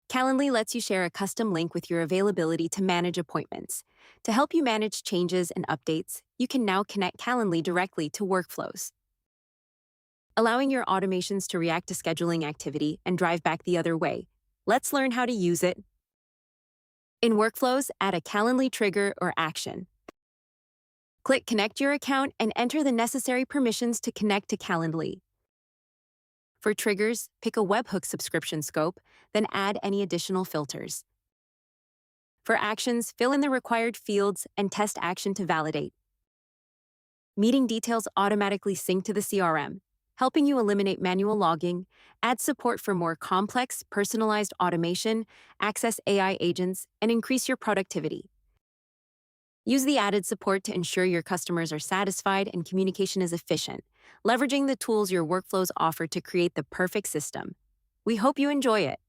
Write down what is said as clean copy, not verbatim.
Calendly lets you share a custom link with your availability to manage appointments. To help you manage changes and updates, you can now connect Calendly directly to workflows, allowing your automations to react to scheduling activity and drive back the other way. Let's learn how to use it. In workflows, add a Calendly trigger or action. Click Connect Your Account and enter the necessary permissions to connect to Calendly. For triggers, pick a webhook subscription scope, then add any additional filters. For actions, fill in the required fields and test action to validate. Meeting details automatically sync to the CRM, helping you eliminate manual logging, add support for more complex, personalized automation, access AI agents, and increase your productivity. Use the added support to ensure your customers are satisfied and communication is efficient, leveraging the tools your workflows offer to create the perfect system. We hope you enjoy it.